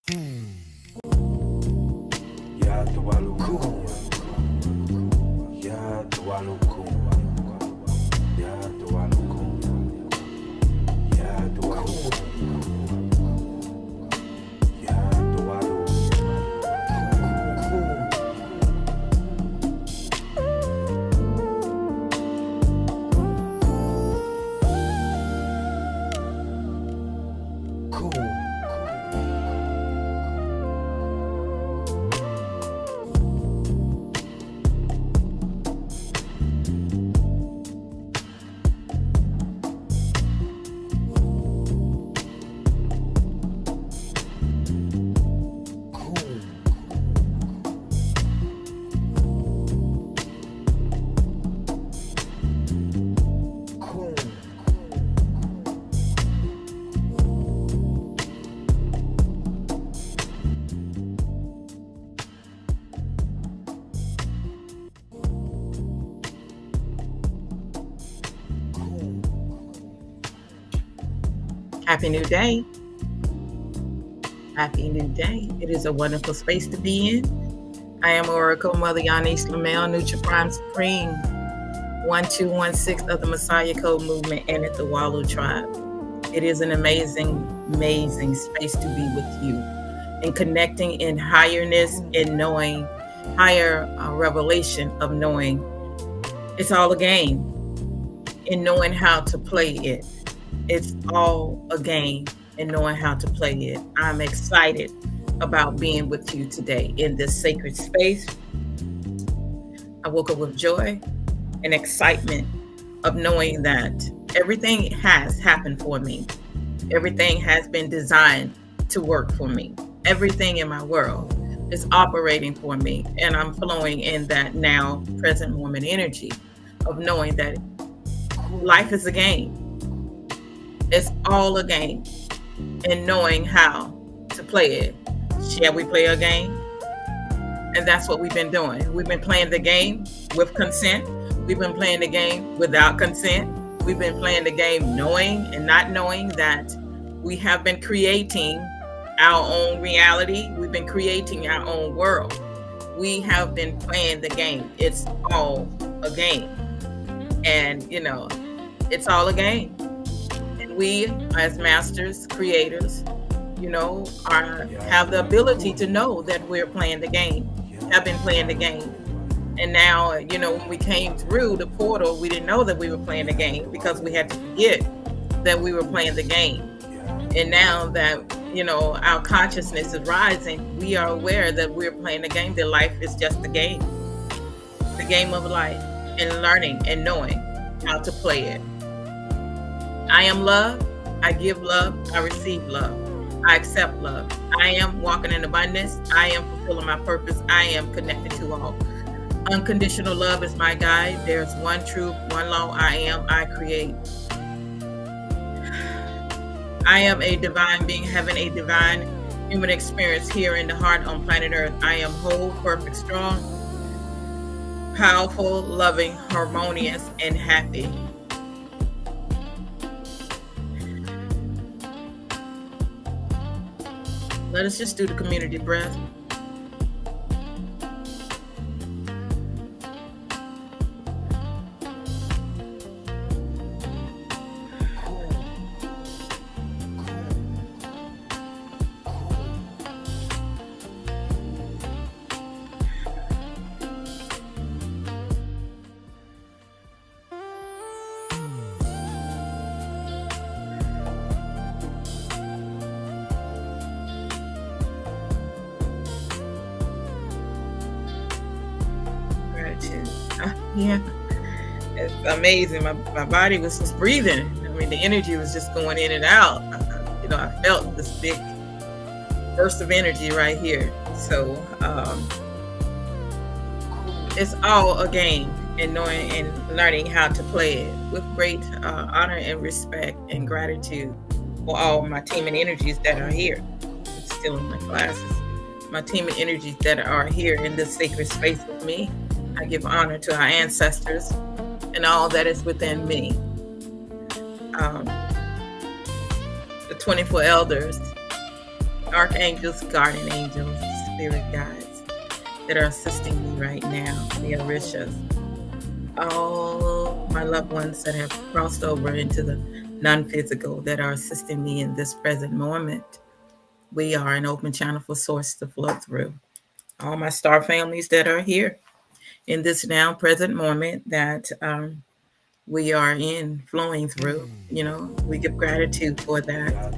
Ya Tualuku, Ya Tualuku, Ya Tualuku, Ya Tualuku, Ya Tualuku. Happy New Day. Happy New Day. It is a wonderful space to be in. I am Oracle Mother Yanis Lamel, Nutra Prime Supreme, 1216 of the Messiah Code Movement and at the Walu Tribe. It is an amazing, amazing space to be with you and connecting in higherness and knowing higher revelation of knowing it's all a game and knowing how to play it. It's all a game and knowing how to play it. I'm excited about being with you today in this sacred space. I woke up with joy and excitement of knowing that everything has happened for me. Everything has been designed to work for me. Everything in my world is operating for me. And I'm flowing in that now present moment energy of knowing that life is a game. It's all a game and knowing how to play it. Shall we play a game? And that's what we've been doing. We've been playing the game with consent. We've been playing the game without consent. We've been playing the game knowing and not knowing that we have been creating our own reality. We've been creating our own world. We have been playing the game. It's all a game. And, it's all a game. We as masters, creators, have the ability to know that we're playing the game, have been playing the game. And now, when we came through the portal, we didn't know that we were playing the game because we had to forget that we were playing the game. And now that, our consciousness is rising, we are aware that we're playing the game, that life is just the game of life, and learning and knowing how to play it. I am love. I give love. I receive love. I accept love. I am walking in abundance. I am fulfilling my purpose. I am connected to all. Unconditional love is my guide. There's one truth, one law. I am. I create. I am a divine being having a divine human experience here in the heart on planet Earth. I am whole, perfect, strong, powerful, loving, harmonious, and happy. Let us just do the community breath. Yeah, it's amazing. My body was just breathing. I mean, the energy was just going in and out. I felt this big burst of energy right here. So it's all a game, and knowing and learning how to play it with great honor and respect and gratitude for all my team and energies that are here. I'm still in my classes. My team and energies that are here in this sacred space with me. I give honor to our ancestors and all that is within me. The 24 elders archangels, guardian angels, spirit guides that are assisting me right now, the Orishas, all my loved ones that have crossed over into the non-physical that are assisting me in this present moment. We are an open channel for source to flow through. All my star families that are here in this now present moment that we are in flowing through, we give gratitude for that.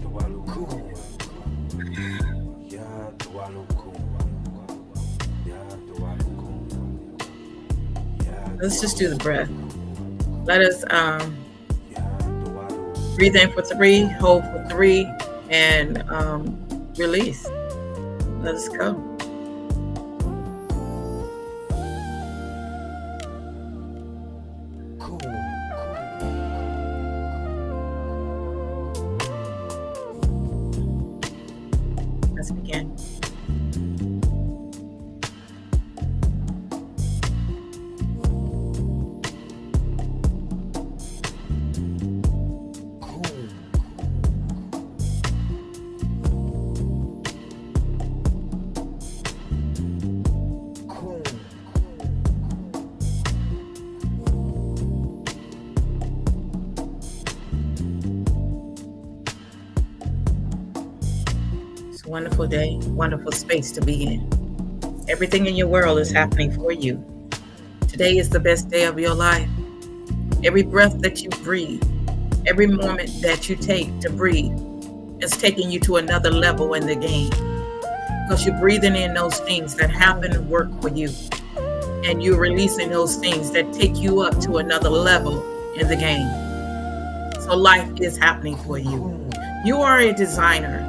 Let's just do the breath. Let us breathe in for 3, hold for 3, and release. Let us go. Let's begin. Wonderful day, wonderful space to be in. Everything in your world is happening for you. Today is the best day of your life. Every breath that you breathe, every moment that you take to breathe is taking you to another level in the game. Because you're breathing in those things that happen and work for you. And you're releasing those things that take you up to another level in the game. So life is happening for you. You are a designer.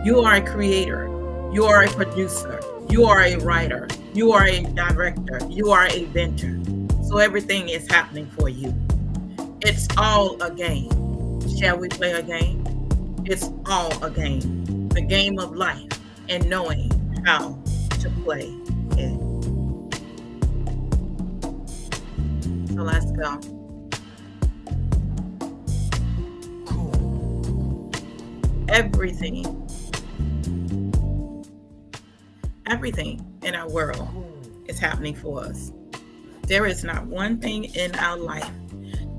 You are a creator. You are a producer. You are a writer. You are a director. You are a inventor. So everything is happening for you. It's all a game. Shall we play a game? It's all a game. The game of life and knowing how to play it. So let's go. Everything in our world is happening for us. There is not one thing in our life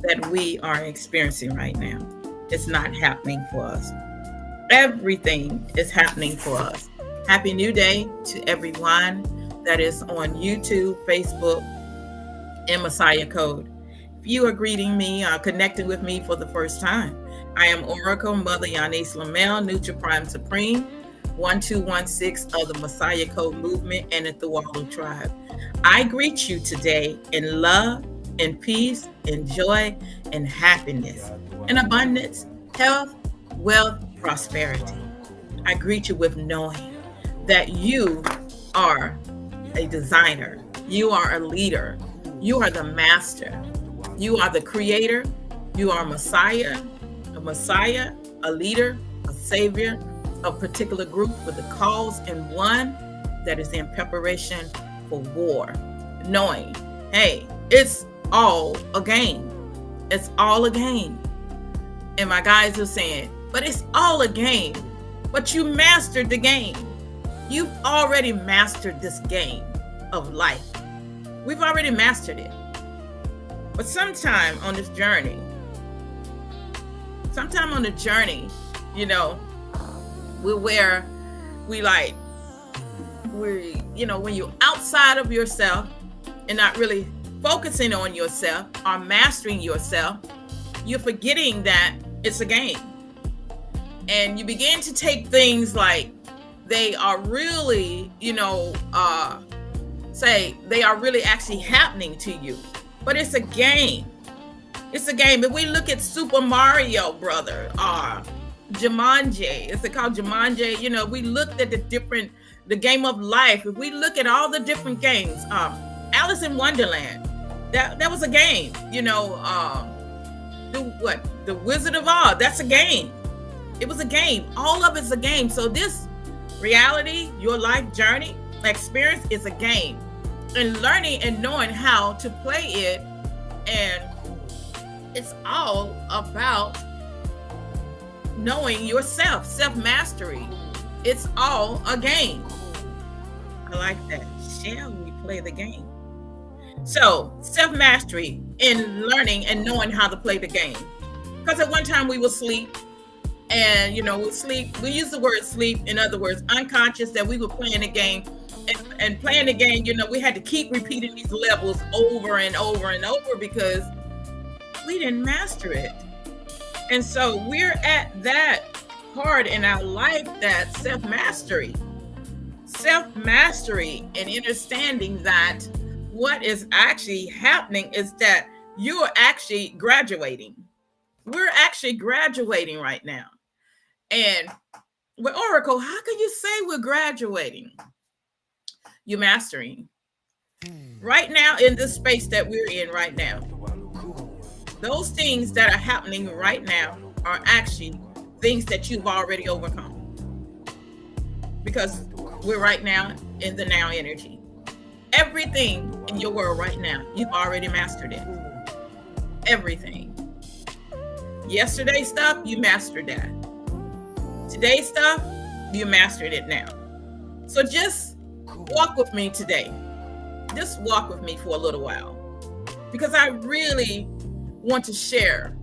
that we are experiencing right now. It's not happening for us. Everything is happening for us. Happy New Day to everyone that is on YouTube, Facebook, and Messiah Code. If you are greeting me or connecting with me for the first time, I am Oracle Mother Yanis Lamel, NutriPrime Supreme, 1216 of the Messiah Code Movement and the Thuwalu Tribe. I greet you today in love, in peace, in joy, in happiness, in abundance, health, wealth, prosperity. I greet you with knowing that you are a designer, you are a leader, you are the master, you are the creator, you are a Messiah, a leader, a savior, a particular group with a cause and one that is in preparation for war. Knowing, hey, it's all a game. It's all a game. And my guys are saying, but it's all a game. But you mastered the game. You've already mastered this game of life. We've already mastered it. But sometime on the journey, when you're outside of yourself and not really focusing on yourself or mastering yourself, you're forgetting that it's a game. And you begin to take things like they are really, say they are really actually happening to you. But it's a game. It's a game. If we look at Super Mario Brother or Jumanji, is it called Jumanji? We looked at the game of life. If we look at all the different games, Alice in Wonderland, that was a game. The Wizard of Oz, that's a game. It was a game. All of it's a game. So this reality, your life journey, experience is a game. And learning and knowing how to play it, and it's all about knowing yourself, self-mastery. It's all a game. I like that. Shall we play the game? So, self-mastery in learning and knowing how to play the game. Because at one time we would sleep, and we use the word sleep, in other words, unconscious, that we were playing a game. And playing the game, we had to keep repeating these levels over and over and over because we didn't master it. And so we're at that part in our life, that self-mastery and understanding that what is actually happening is that you're actually graduating. We're actually graduating right now. And with Oracle, how can you say we're graduating? You're mastering. Right now, in this space that we're in right now, those things that are happening right now are actually things that you've already overcome. Because we're right now in the now energy. Everything in your world right now, you've already mastered it. Everything. Yesterday's stuff, you mastered that. Today's stuff, you mastered it now. So just walk with me today. Just walk with me for a little while. Because I really want to share.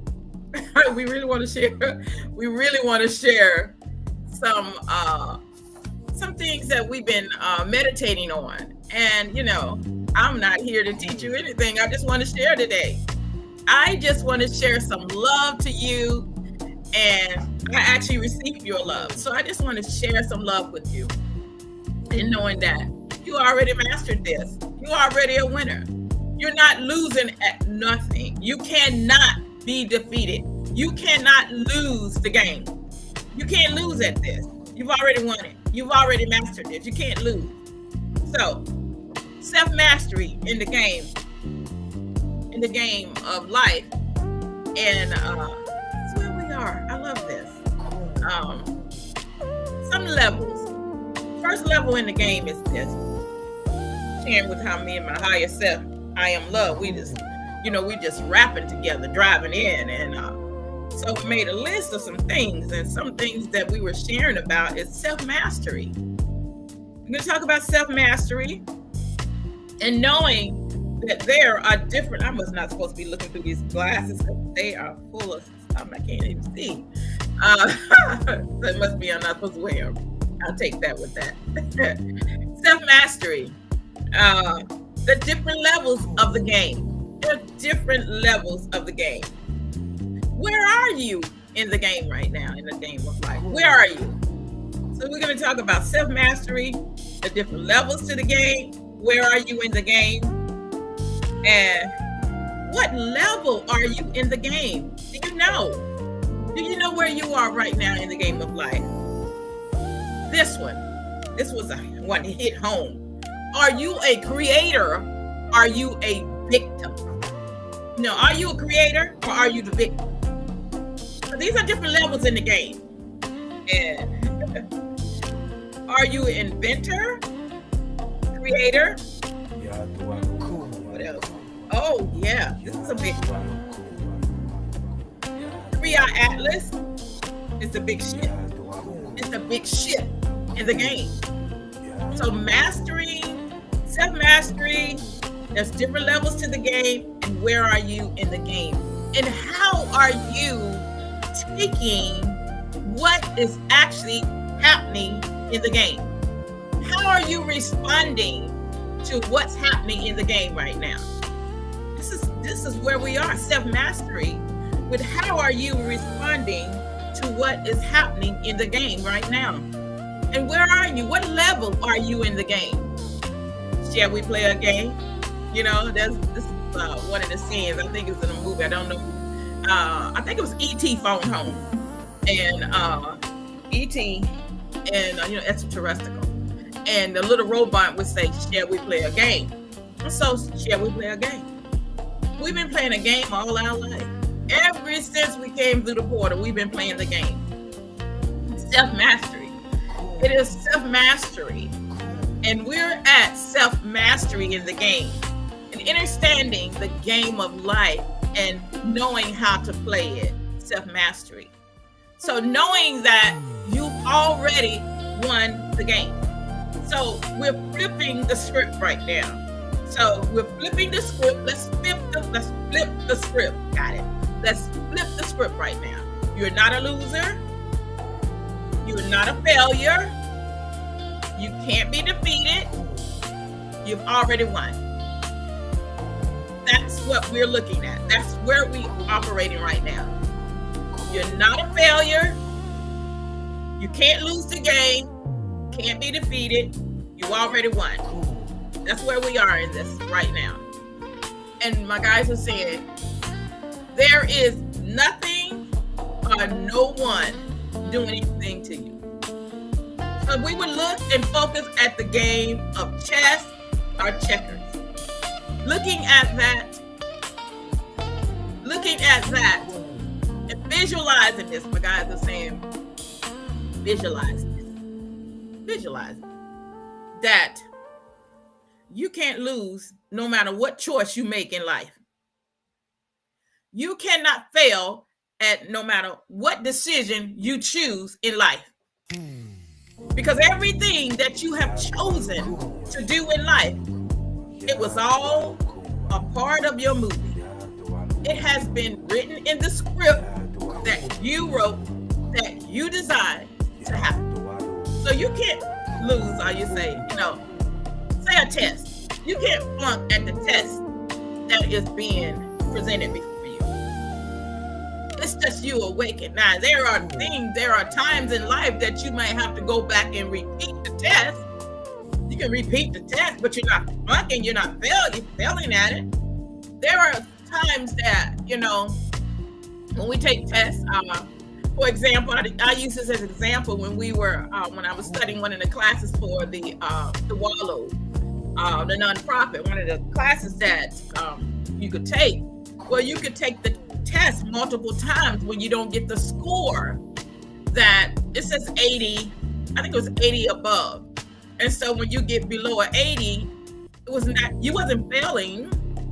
We really want to share some things that we've been meditating on. And I'm not here to teach you anything. I just want to share today. I just want to share some love to you, and I actually received your love. So I just want to share some love with you, and knowing that you already mastered this. You're already a winner. You're not losing at nothing. You cannot be defeated. You cannot lose the game. You can't lose at this. You've already won it. You've already mastered this. You can't lose. So, self-mastery in the game of life. And that's where we are. I love this. Some levels. First level in the game is this. Sharing with how me and my higher self, I am love. We just rapping together, driving in. And so we made a list of some things. And some things that we were sharing about is self-mastery. I'm going to talk about self-mastery and knowing that there are different. I was not supposed to be looking through these glasses because they are full of stuff I can't even see. So it must be I'm not supposed to wear them. I'll take that with that. Self-mastery. The different levels of the game. There are different levels of the game. Where are you in the game right now, in the game of life? Where are you? So we're going to talk about self-mastery, the different levels to the game. Where are you in the game? And what level are you in the game? Do you know? Do you know where you are right now in the game of life? This was a one to hit home. Are you a creator? Are you a victim? No, are you a creator or are you the victim? So these are different levels in the game. And are you an inventor? Creator? What else? Oh yeah, this is a big one. 3-Eye Atlas is the big ship. It's a big ship in the game. So mastering, self-mastery, there's different levels to the game, and where are you in the game? And how are you taking what is actually happening in the game? How are you responding to what's happening in the game right now? This is where we are, self-mastery, with how are you responding to what is happening in the game right now? And where are you? What level are you in the game? Shall we play a game? This is one of the scenes. I think it's in a movie. I don't know. I think it was E.T. Phone Home. And E.T. and, extraterrestrial. And the little robot would say, shall we play a game? So, shall we play a game? We've been playing a game all our life. Ever since we came through the portal, we've been playing the game. Self-mastery. It is self-mastery. And we're at self-mastery in the game. And understanding the game of life and knowing how to play it. Self-mastery. So knowing that you've already won the game. So we're flipping the script right now. So we're flipping the script. Let's flip the script. Got it. Let's flip the script right now. You're not a loser. You're not a failure. You can't be defeated. You've already won. That's what we're looking at. That's where we're operating right now. You're not a failure. You can't lose the game. Can't be defeated. You already won. That's where we are in this right now. And my guys are saying, there is nothing or no one doing anything to you. So we would look and focus at the game of chess or checkers. Looking at that, and visualizing this, my guys are saying, visualize that you can't lose no matter what choice you make in life. You cannot fail at no matter what decision you choose in life. Because everything that you have chosen to do in life, it was all a part of your movie. It has been written in the script that you wrote, that you designed to happen. So you can't lose, or you say a test. You can't flunk at the test that is being presented before you. It's just you awaken. Now, there are times in life that you might have to go back and repeat the test. You can repeat the test, but you're not flunking, you're not failing at it. There are times that, when we take tests, for example, I use this as an example when I was studying one of the classes for the Wallow, the nonprofit, one of the classes that you could take. Well, you could take the test multiple times when you don't get the score that it says 80, I think it was 80 above. And so when you get below an 80, you wasn't failing.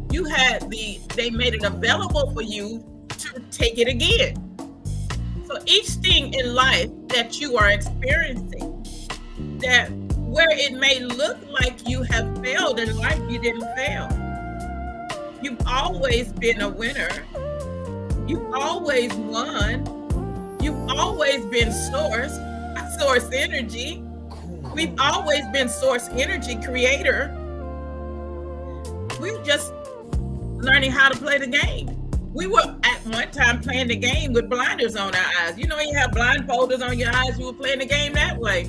They made it available for you to take it again. So each thing in life that you are experiencing, that where it may look like you have failed in life, you didn't fail. You've always been a winner. You've always won. You've always been source energy. We've always been source energy creator. We're just learning how to play the game. We were at one time playing the game with blinders on our eyes. You have blindfolders on your eyes. You were playing the game that way,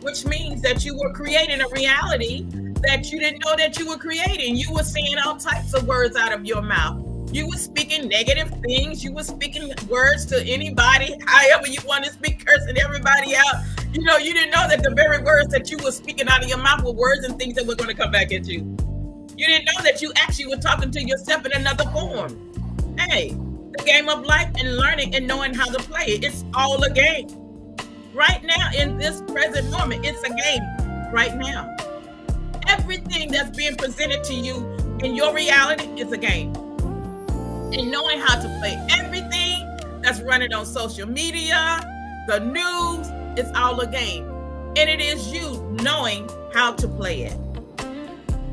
which means that you were creating a reality that you didn't know that you were creating. You were saying all types of words out of your mouth. You were speaking negative things. You were speaking words to anybody, however you want to speak, cursing everybody out. You didn't know that the very words that you were speaking out of your mouth were words and things that were going to come back at you. You didn't know that you actually were talking to yourself in another form. Hey, the game of life and learning and knowing how to play it, it's all a game. Right now, in this present moment, it's a game right now. Everything that's being presented to you in your reality is a game. And knowing how to play everything that's running on social media, the news, it's all a game. And it is you knowing how to play it.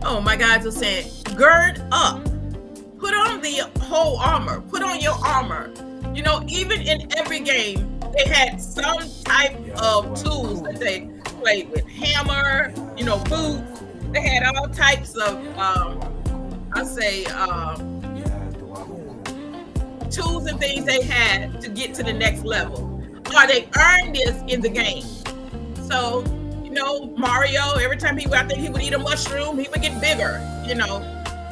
Oh, my guys are saying, gird up. Put on the whole armor. Put on your armor. Even in every game, they had some type of tools that they played with. Hammer, boots. They had all types of, tools and things they had to get to the next level. Or they earned this in the game. So, Mario, every time he would eat a mushroom, he would get bigger,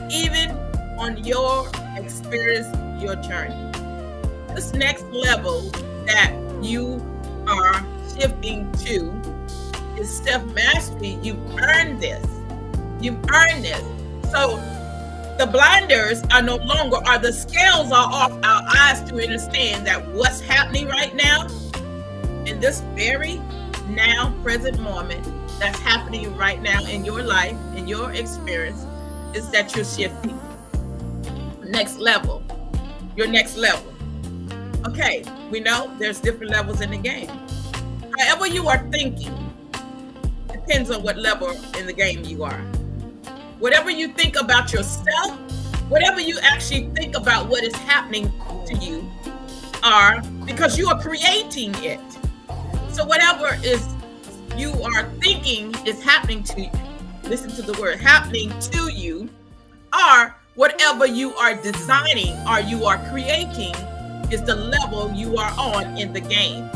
even on your experience, your journey. This next level that you are shifting to is self-mastery. You've earned this. So the blinders are no longer, or the scales are off our eyes to understand that what's happening right now, in this very now present moment that's happening right now in your life, in your experience, is that you're shifting. Next level. Your next level. Okay, we know there's different levels in the game. However you are thinking, depends on what level in the game you are. Whatever you think about yourself, whatever you actually think about what is happening to you are because you are creating it. So whatever is you are thinking is happening to you, listen to the word happening to you, or whatever you are designing or you are creating is the level you are on in the game.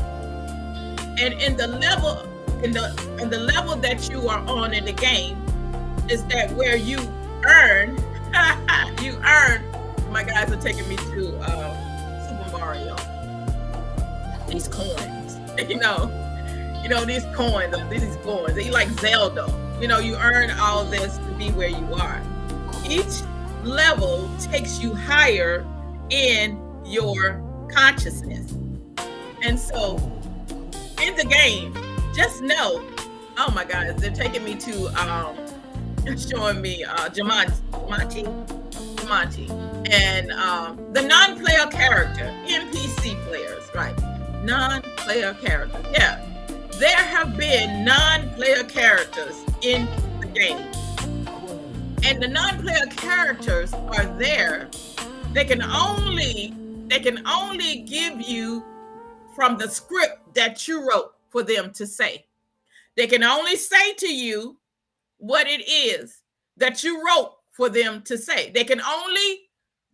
And in the level that you are on in the game is that where you earn my guys are taking me to Super Mario. These coins, you know these coins. They like Zelda. You earn all this to be where you are. Each level takes you higher in your consciousness. And so in the game, just know, oh my God, they're taking me to showing me Jumanji. And the non-player character, NPC players, right? Non-player characters. Yeah. There have been non-player characters in the game. And the non-player characters are there. They can only give you from the script that you wrote for them to say. They can only say to you what it is that you wrote for them to say. They can only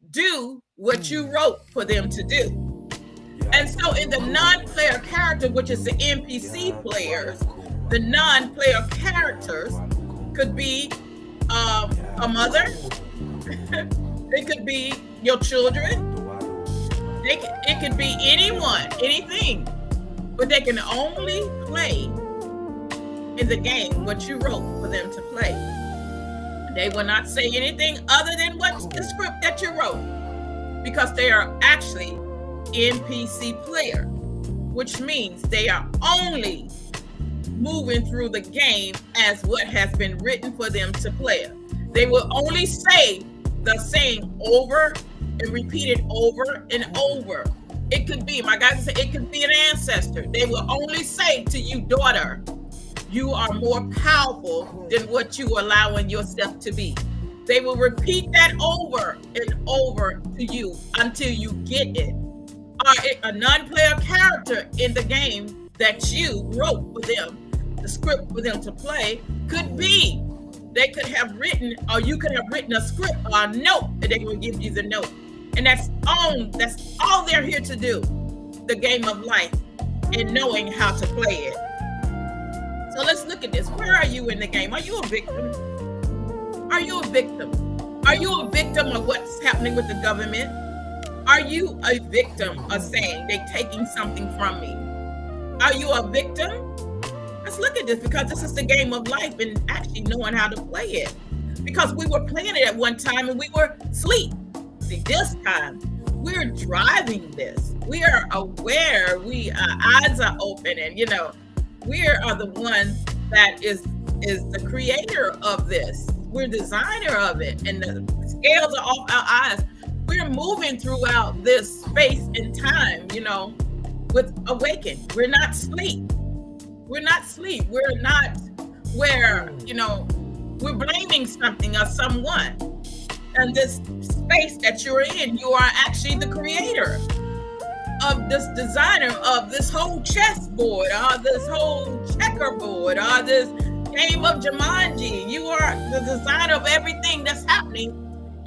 do what you wrote for them to do. And so in the non-player character, which is the NPC players, the non-player characters could be a mother. It could be your children. It could be anyone, anything. But they can only play in the game what you wrote for them to play. They will not say anything other than what's the script that you wrote, because they are actually NPC player, which means they are only moving through the game as what has been written for them to play. They will only say the same over and repeat it over and over. It could be, my guys say, it could be an ancestor. They will only say to you, daughter, you are more powerful than what you are allowing yourself to be. They will repeat that over and over to you until you get it. Or a non-player character in the game that you wrote for them, the script for them to play, could be, they could have written, or you could have written a script or a note, and they will give you the note. And that's all they're here to do, the game of life, and knowing how to play it. So let's look at this. Where are you in the game? Are you a victim? Are you a victim? Are you a victim of what's happening with the government? Are you a victim of saying they're taking something from me? Are you a victim? Let's look at this, because this is the game of life and actually knowing how to play it. Because we were playing it at one time and we were asleep. See, this time we're driving this. We are aware. Our eyes are open, and we are the one that is the creator of this. We're designer of it, and the scales are off our eyes. We're moving throughout this space and time, with awaken. We're not asleep. We're not asleep. We're not where, we're blaming something or someone. And this space that you're in, you are actually the creator of this, designer of this whole chessboard, or this whole checkerboard, or this game of Jumanji. You are the designer of everything that's happening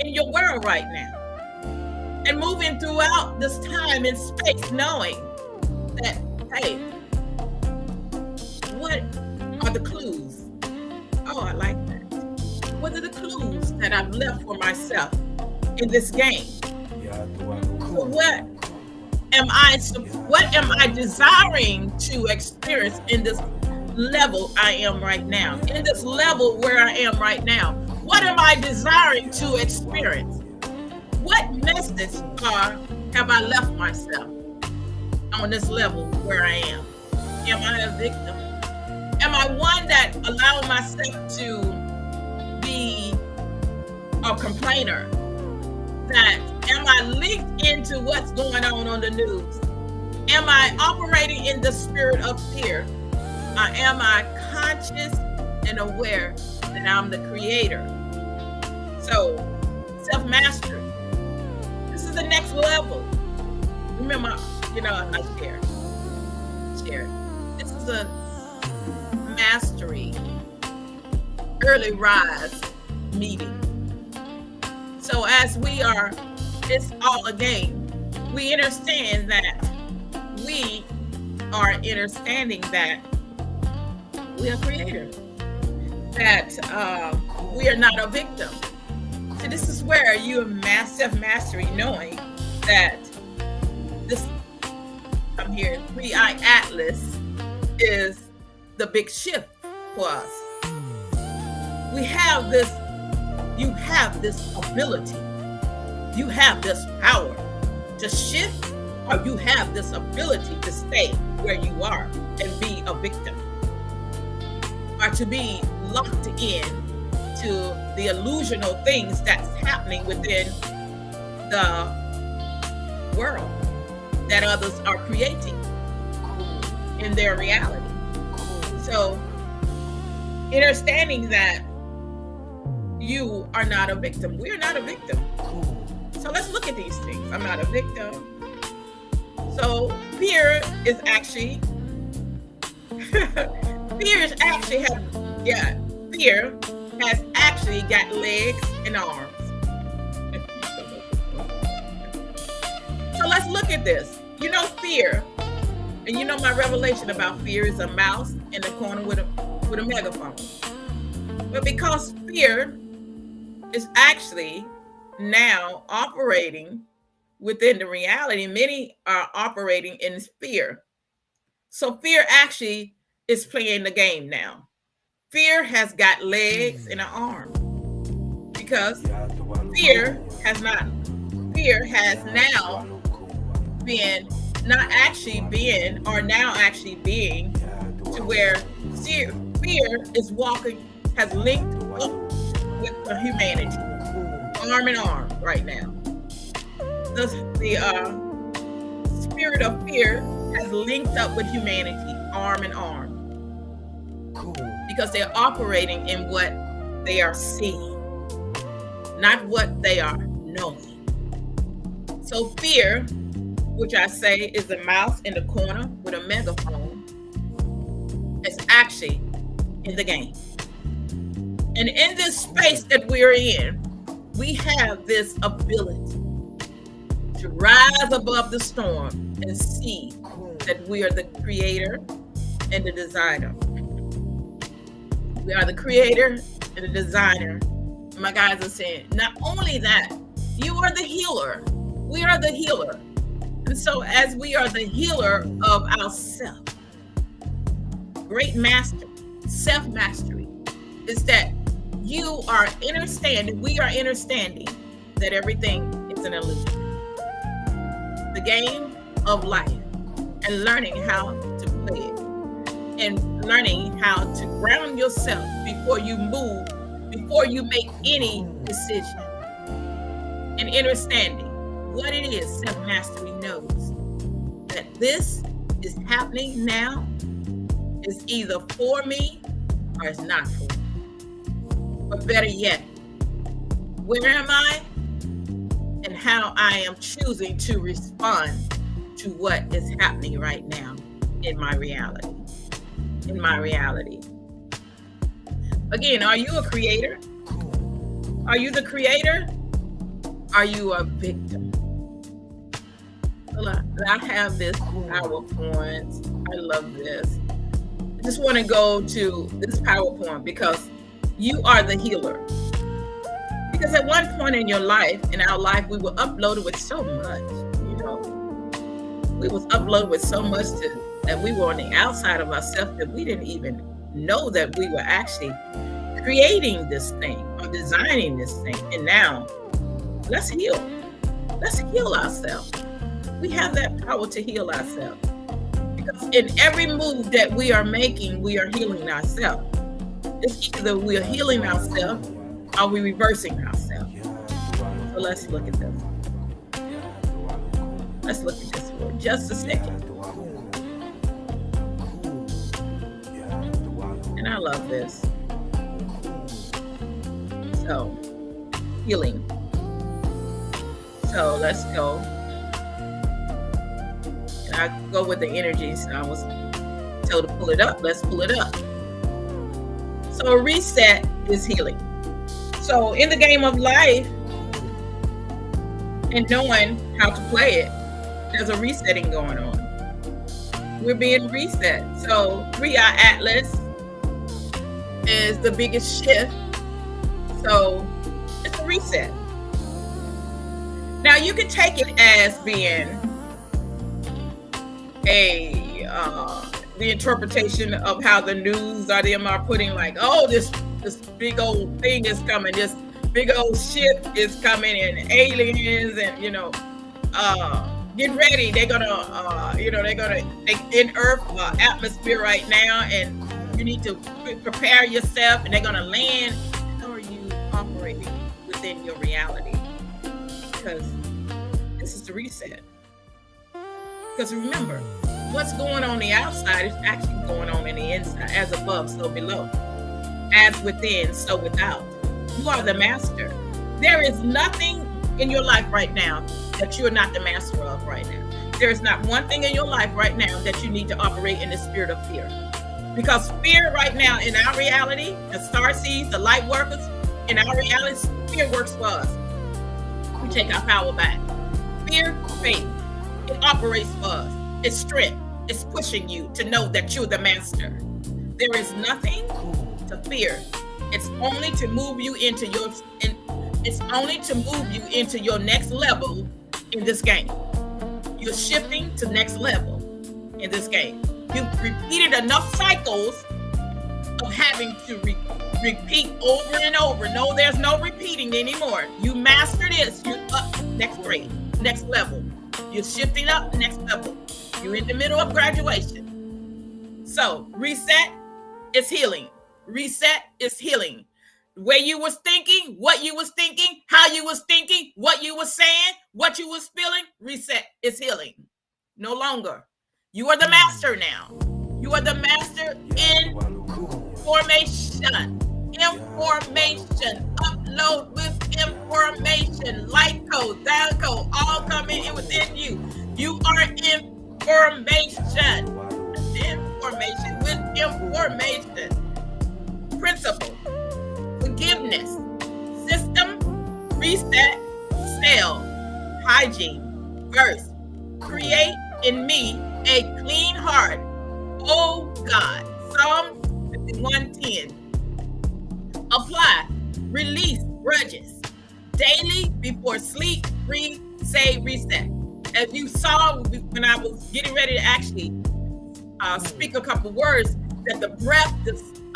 in your world right now. And moving throughout this time and space, knowing that, hey, what are the clues? Oh, I like that. What are the clues that I've left for myself in this game? So what am I desiring to experience in this level I am right now? In this level where I am right now, what am I desiring to experience? What message have I left myself on this level where I am? Am I a victim? Am I one that allow myself to be a complainer? That am I linked into what's going on the news? Am I operating in the spirit of fear? Or am I conscious and aware that I'm the creator. So, self-mastery. This is the next level. Remember, I shared. This is a mastery, early rise meeting. So as it's all a game. We understand that we are understanding that we are creators, that we are not a victim. So this is where you have self-mastery, knowing that this, I'm here, 3i Atlas is the big shift for us. We have this, you have this ability, you have this power to shift, or you have this ability to stay where you are and be a victim, or to be locked in to the illusional things that's happening within the world that others are creating in their reality. So understanding that you are not a victim. We are not a victim. So let's look at these things. I'm not a victim. So fear is actually fear has actually got legs and arms. So let's look at this. Fear, and my revelation about fear is a mouse in the corner with a megaphone. But because fear is actually now operating within the reality, many are operating in fear. So fear actually is playing the game now. Fear has got legs and an arm, because fear has now been not actually being, or now actually being, to where fear is walking, has linked up with the humanity, arm in arm right now. The spirit of fear has linked up with humanity, arm in arm, because they're operating in what they are seeing, not what they are knowing. So fear, which I say is the mouse in the corner with a megaphone, is actually in the game. And in this space that we're in, we have this ability to rise above the storm and see that we are the creator and the designer. We are the creator and the designer. My guys are saying, not only that, you are the healer. We are the healer. And so as we are the healer of ourselves, great master, self-mastery, is that you are understanding, we are understanding that everything is an illusion. The game of life, and learning how to play it, and learning how to ground yourself before you move, before you make any decision, and understanding what it is. Self-mastery knows that this is happening now is either for me or it's not for me. But better yet, where am I and how I am choosing to respond to what is happening right now in my reality. In my reality. Again, are you a creator? Are you the creator? Are you a victim? Well, I have this PowerPoint. I love this. I just want to go to this PowerPoint because you are the healer. Because at one point in your life, in our life, we were uploaded with so much, We was uploaded with so much that we were on the outside of ourselves that we didn't even know that we were actually creating this thing or designing this thing. And now, let's heal. Let's heal ourselves. We have that power to heal ourselves. Because in every move that we are making, we are healing ourselves. It's either we are healing ourselves or we're reversing ourselves. So let's look at this. Let's look at this for just a second. And I love this. So, healing. So let's go. And I go with the energies. I was told to pull it up. Let's pull it up. So a reset is healing. So in the game of life and knowing how to play it, there's a resetting going on. We're being reset. So 3-Eye Atlas is the biggest shift. So it's a reset. Now you can take it as being the interpretation of how the news or them are putting, like, oh, this big old thing is coming, this big old ship is coming, and aliens, and get ready. They're gonna they in Earth atmosphere right now, and you need to prepare yourself, and they're gonna land. How are you operating within your reality? Because this is the reset. Because remember, what's going on the outside is actually going on in the inside. As above, so below. As within, so without. You are the master. There is nothing in your life right now that you are not the master of right now. There is not one thing in your life right now that you need to operate in the spirit of fear. Because fear right now in our reality, the starseeds, the light workers, in our reality, fear works for us. We take our power back. Fear, faith. It operates for us. It's strength. It's pushing you to know that you're the master. There is nothing to fear. It's only to move you into your next level in this game. You're shifting to next level in this game. You've repeated enough cycles of having to repeat over and over. No, there's no repeating anymore. You master this. You're up next grade, next level. You're shifting up next level. You're in the middle of graduation. So reset is healing. Reset is healing. The way you was thinking, what you was thinking, how you was thinking, what you was saying, what you was feeling, reset is healing. No longer. You are the master now. You are the master in formation. Information. Upload with information. Light code, down code, all coming in within you. You are information. Information with information. Principle. Forgiveness. System. Reset. Cell. Hygiene. First. Create in me a clean heart. Oh God. Psalm 51:10. Apply. Release grudges. Daily before sleep. Breathe. Say reset. As you saw when I was getting ready to actually speak a couple words, that the breath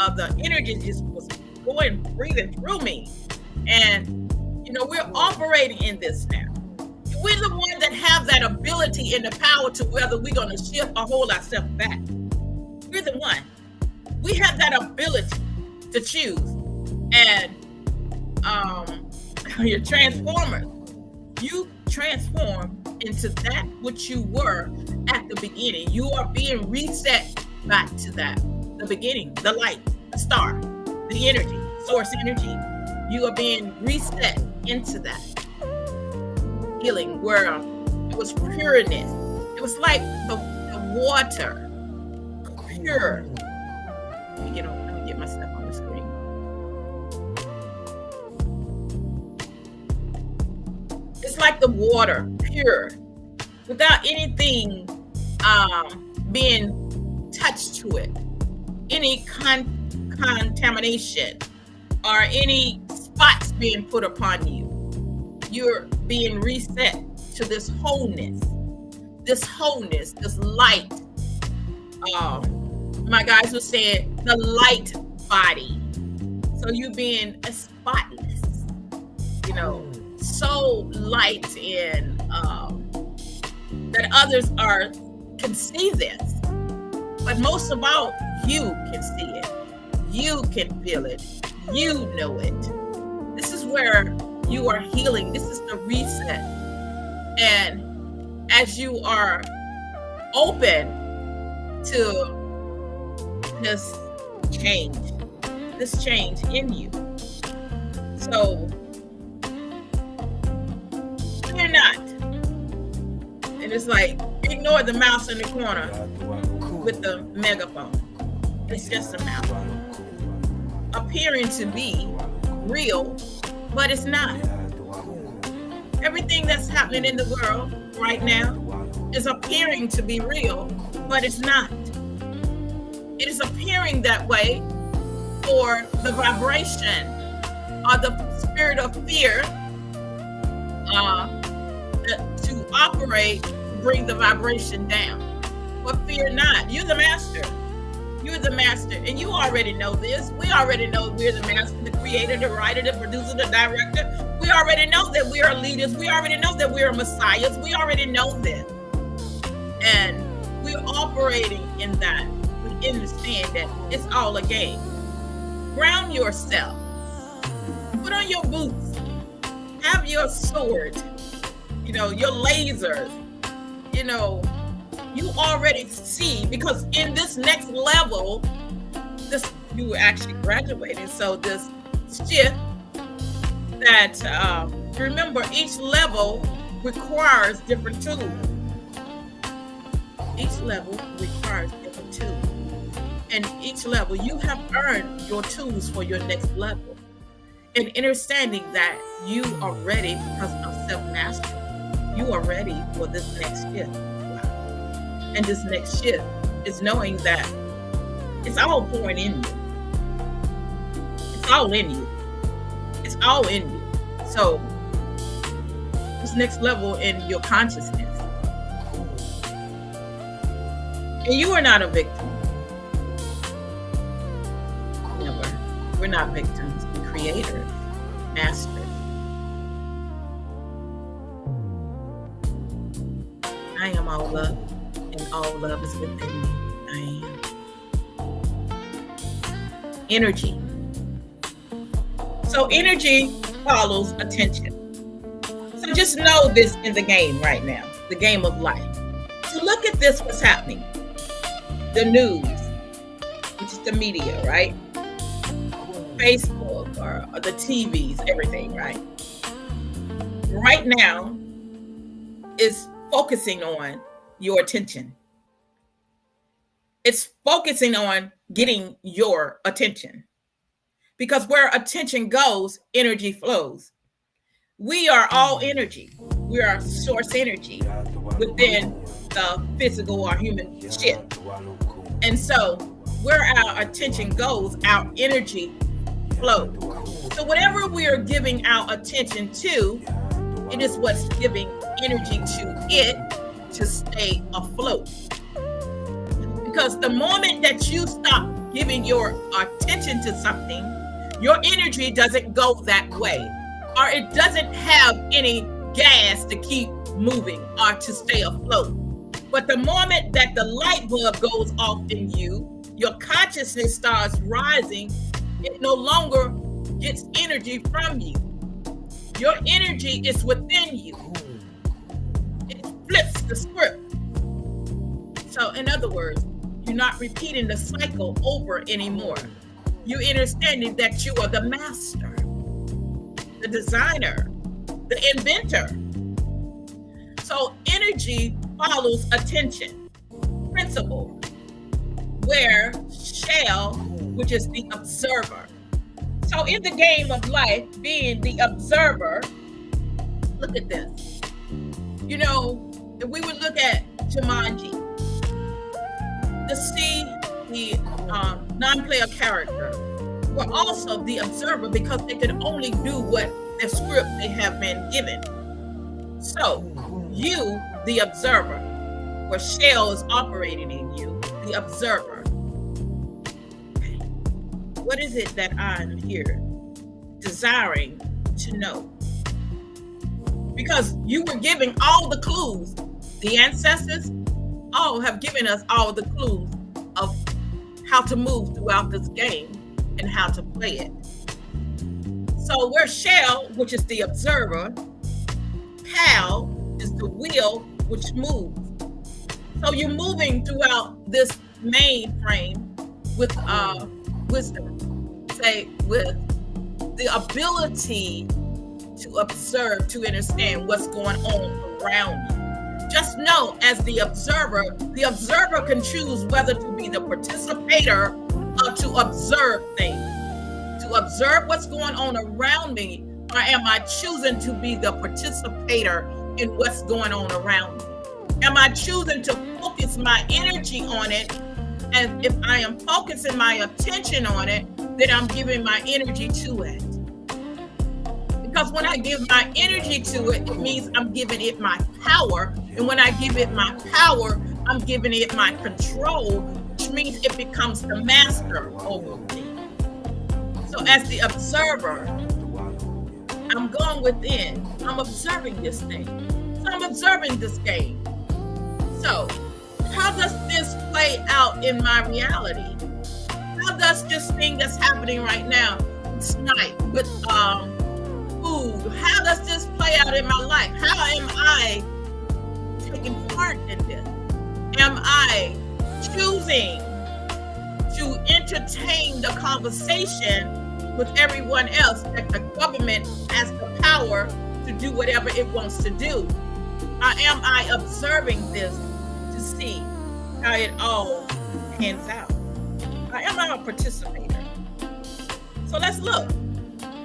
of the energy just was going, breathing through me. And, we're operating in this now. We're the ones that have that ability and the power to whether we're going to shift or hold ourselves back. We're the one. We have that ability to choose. And you're transformers. You transform into that which you were at the beginning. You are being reset back to that. The beginning, the light, the star, the energy, source energy. You are being reset into that. Healing where it was pureness. It was like the water. Pure. Let me get myself on the screen. It's like the water, pure, without anything being touched to it, any contamination or any spots being put upon you. You're being reset to this wholeness, this light. My guys were saying the light body. So you being spotless, so light in that others can see this. But most of all, you can see it. You can feel it. You know it. This is where you are healing. This is the reset. And as you are open to this change in you, So fear not. And it's like, ignore the mouse in the corner with the megaphone. It's just a mouse. Appearing to be real, but it's not. Everything that's happening in the world right now is appearing to be real, but it's not. It is appearing that way for the vibration or the spirit of fear to operate, bring the vibration down. But fear not. You're the master. You're the master. And you already know this. We already know we're the master, the creator, the writer, the producer, the director. We already know that we are leaders. We already know that we are messiahs. We already know this. And we're operating in that. We understand that it's all a game. Ground yourself. Put on your boots. Have your sword. Your lasers. You already see, because in this next level, you were actually graduating. So this shift that, remember, each level requires different tools. Each level requires different tools. And each level, you have earned your tools for your next level. And understanding that you are ready because of self-mastery. You are ready for this next shift. And this next shift is knowing that it's all pouring in you. It's all in you. It's all in you. So this next level in your consciousness. And you are not a victim. Never. We're not victims. We're creators, masters. I am all love. And all love is within me. I am. Energy. So energy follows attention. So just know this in the game right now, the game of life. So look at this, what's happening. The news, which is the media, right? Facebook or the TVs, everything, right? Right now is focusing on your attention. It's focusing on getting your attention, because where attention goes, energy flows. We are all energy. We are source energy within the physical or human ship. And so where our attention goes, our energy flows. So whatever we are giving our attention to, it is what's giving energy to it to stay afloat. Because the moment that you stop giving your attention to something, your energy doesn't go that way, or it doesn't have any gas to keep moving or to stay afloat. But the moment that the light bulb goes off in you, your consciousness starts rising. It no longer gets energy from you. Your energy is within you. It flips the script. So in other words, you're not repeating the cycle over anymore. You're understanding that you are the master, the designer, the inventor. So energy follows attention. Principle, where shall, which is the observer. So in the game of life, being the observer, look at this. If we would look at Jumanji, to see the non-player character were also the observer, because they could only do what the script they have been given. So you, the observer, where shell is operating in you, the observer. Okay. What is it that I'm here desiring to know? Because you were giving all the clues. The ancestors all have given us all the clues of how to move throughout this game and how to play it. So we're shell, which is the observer. Pal is the wheel, which moves. So you're moving throughout this main frame with wisdom. Say with the ability to observe, to understand what's going on around you. Just know, as the observer can choose whether to be the participator or to observe things. To observe what's going on around me, or am I choosing to be the participator in what's going on around me? Am I choosing to focus my energy on it? And if I am focusing my attention on it, then I'm giving my energy to it. Because when I give my energy to it, it means I'm giving it my power. And when I give it my power, I'm giving it my control, which means it becomes the master over me. So as the observer, I'm going within. I'm observing this thing. So I'm observing this game. So how does this play out in my reality? How does this thing that's happening right now tonight with food, how does this play out in my life? How am I taking part in this? Am I choosing to entertain the conversation with everyone else that the government has the power to do whatever it wants to do? Or am I observing this to see how it all pans out? Or am I a participator? So let's look.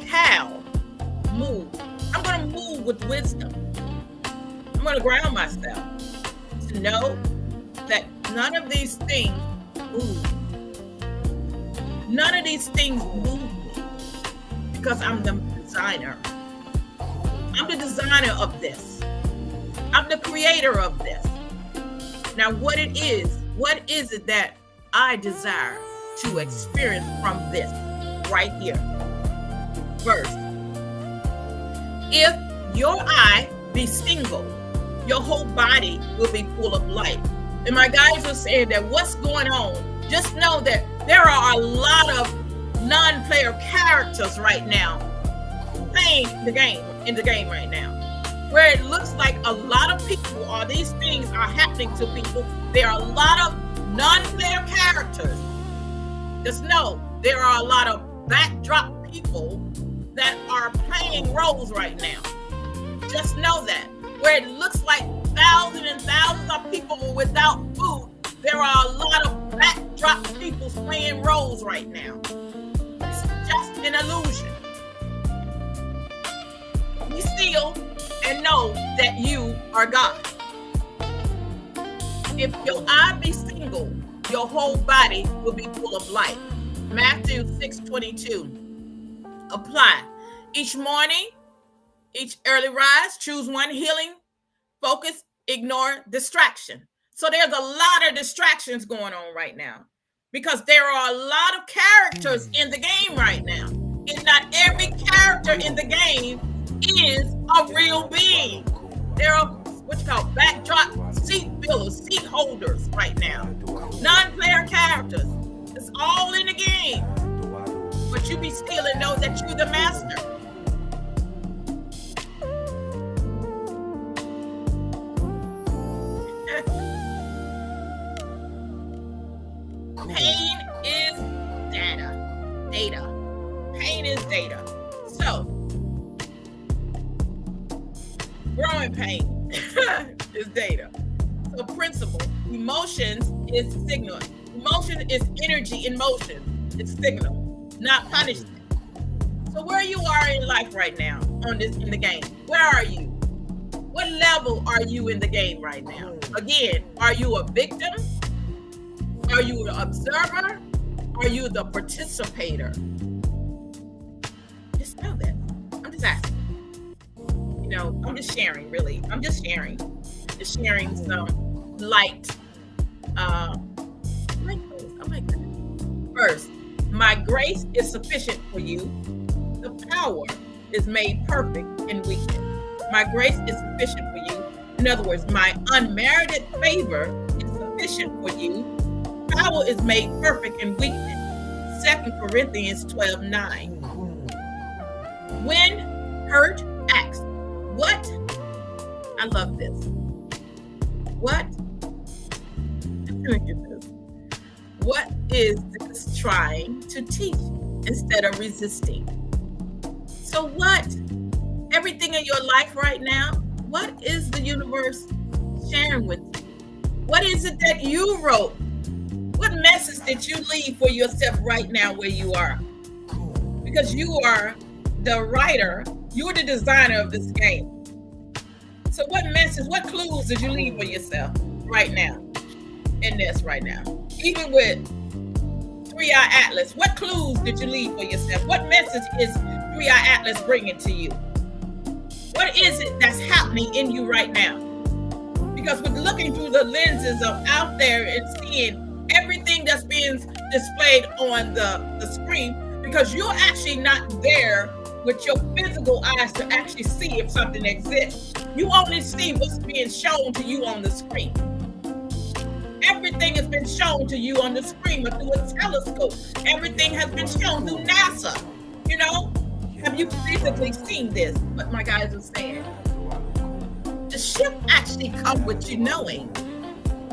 How? Move. I'm going to move with wisdom. I'm going to ground myself to know that none of these things move. None of these things move me because I'm the designer. I'm the designer of this. I'm the creator of this. Now, what is it that I desire to experience from this right here? First, if your eye be single, your whole body will be full of light. And my guys are saying that what's going on, just know that there are a lot of non-player characters right now playing the game right now, where it looks like a lot of people, or these things are happening to people. There are a lot of non-player characters. Just know there are a lot of backdrop people that are playing roles right now. Just know that. Where it looks like thousands and thousands of people without food, there are a lot of backdrop people playing roles right now. It's just an illusion. Be still and know that you are God. If your eye be single, your whole body will be full of light. Matthew 6:22. Apply. Each morning, each early rise, choose one healing, focus, ignore distraction. So there's a lot of distractions going on right now because there are a lot of characters in the game right now. And not every character in the game is a real being. There are what's called backdrop seat fillers, seat holders right now. Non-player characters. It's all in the game. But you be still and know that you're the master. Pain is data. Pain is data. So, growing pain is data. So, principle. Emotions is signal. Emotion is energy in motion. It's signal, not punishment. So, where you are in life right now in the game? Where are you? What level are you in the game right now? Again, are you a victim? Are you the observer? Are you the participator? Just know that. I'm just asking. I'm just sharing, really. I'm just sharing. Just sharing some light. I like that. First, my grace is sufficient for you. The power is made perfect in weakness. My grace is sufficient for you. In other words, my unmerited favor is sufficient for you. Power is made perfect in weakness. 2 Corinthians 12:9. When hurt, ask, what? I love this. What? Look at this. What is this trying to teach instead of resisting? So what? Everything in your life right now, what is the universe sharing with you? What is it that you wrote? What message did you leave for yourself right now where you are? Because you are the writer, you're the designer of this game. So what message, what clues did you leave for yourself right now in this right now? Even with 3i Atlas, what clues did you leave for yourself? What message is 3i Atlas bringing to you? What is it that's happening in you right now? Because with looking through the lenses of out there and seeing everything that's being displayed on the screen, because you're actually not there with your physical eyes to actually see if something exists. You only see what's being shown to you on the screen. Everything has been shown to you on the screen or through a telescope. Everything has been shown through NASA. You know? Have you physically seen this? What my guys are saying. The shift actually comes with you knowing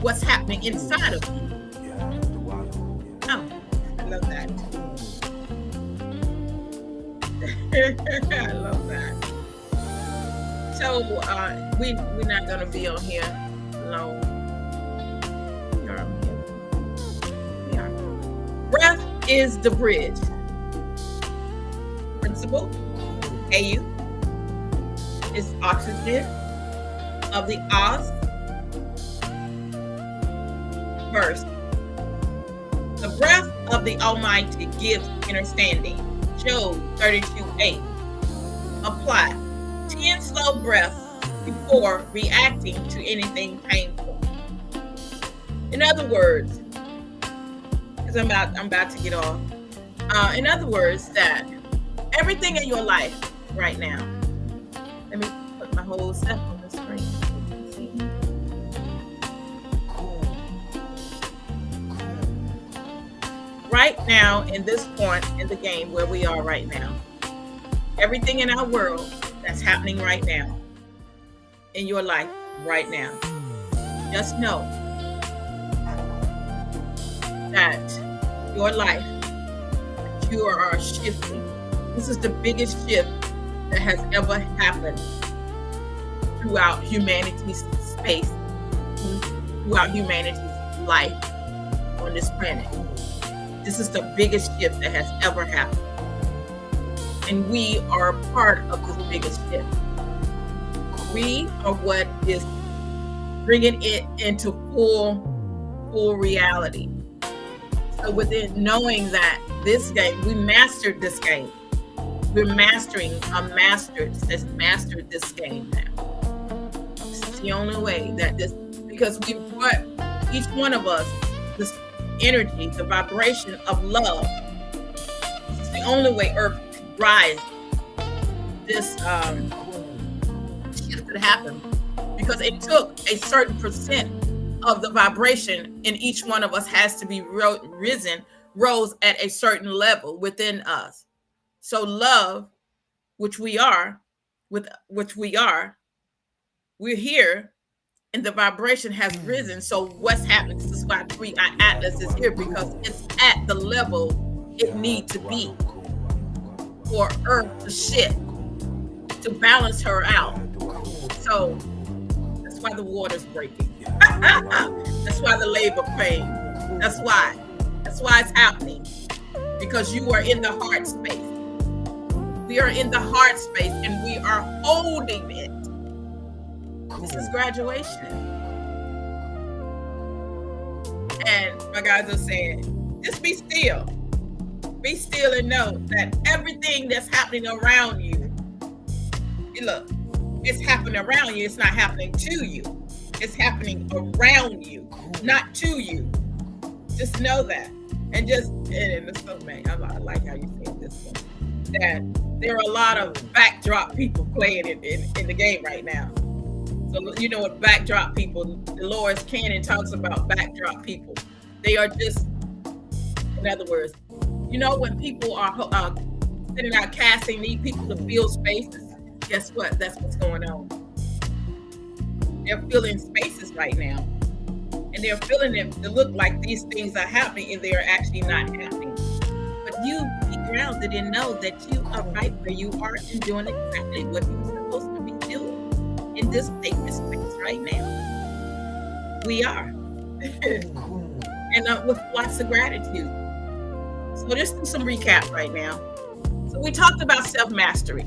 what's happening inside of you. Oh, I love that. I love that. So we're not gonna be on here long. Yeah. Breath is the bridge. Principle AU is oxygen of the Oz verse. The breath of the Almighty gives understanding. Job 32:8. Apply 10 slow breaths before reacting to anything painful. In other words, because I'm about to get off. In other words, that everything in your life right now. Let me put my whole stuff on the screen. Right now, in this point in the game where we are right now, everything in our world that's happening right now, in your life right now, just know that your life, you are shifting. This is the biggest shift that has ever happened throughout humanity's space, throughout humanity's life on this planet. This is the biggest shift that has ever happened. And we are a part of this biggest shift. We are what is bringing it into full reality. So within knowing that this game, we mastered this game. We're mastering that's mastered this game now. This is the only way that this, because we brought each one of us this energy, the vibration of love. It's the only way Earth can rise. This shift could happen because it took a certain percent of the vibration in each one of us has to be rose at a certain level within us. So love, which we are, we're here, and the vibration has risen. So what's happening? This is why 3i Atlas is here, because it's at the level it needs to be for Earth to shift, to balance her out. So that's why the water's breaking. That's why the labor pain. That's why it's happening, because you are in the heart space. We are in the heart space and we are holding it. This is graduation. And my guys are saying, just be still. Be still and know that everything that's happening around you, look, it's happening around you. It's not happening to you. It's happening around you, not to you. Just know that. And it's so man, I like how you say this one. That there are a lot of backdrop people playing in the game right now. So you know what backdrop people, Dolores Cannon talks about backdrop people. They are just, in other words, you know, when people are sending out casting, need people to fill spaces, guess what? That's what's going on. They're filling spaces right now. And they're filling them to look like these things are happening and they're actually not happening. But you be grounded and know that you are right where you are and doing exactly what you're supposed to be doing in this sacred space right now. We are. And with lots of gratitude. So just do some recap right now. So we talked about self-mastery.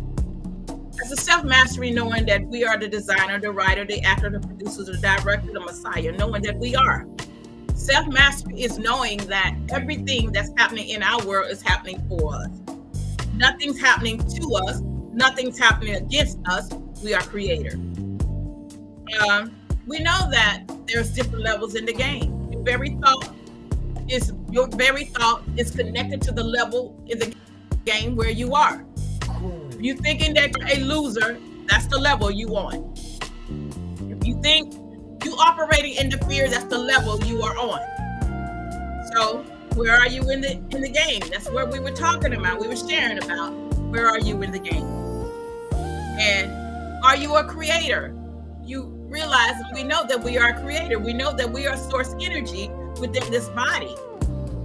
As a self-mastery, knowing that we are the designer, the writer, the actor, the producer, the director, the messiah, knowing that we are. Self-mastery is knowing that everything that's happening in our world is happening for us. Nothing's happening to us. Nothing's happening against us. We are creator. We know that there's different levels in the game. Your very thought is connected to the level in the game where you are. If you're thinking that you're a loser, that's the level you on. If you think you operating in the fear, that's the level you are on. So where are you in the game? That's where we were talking about. We were sharing about where are you in the game. And are you a creator? You realize we know that we are a creator. We know that we are source energy within this body.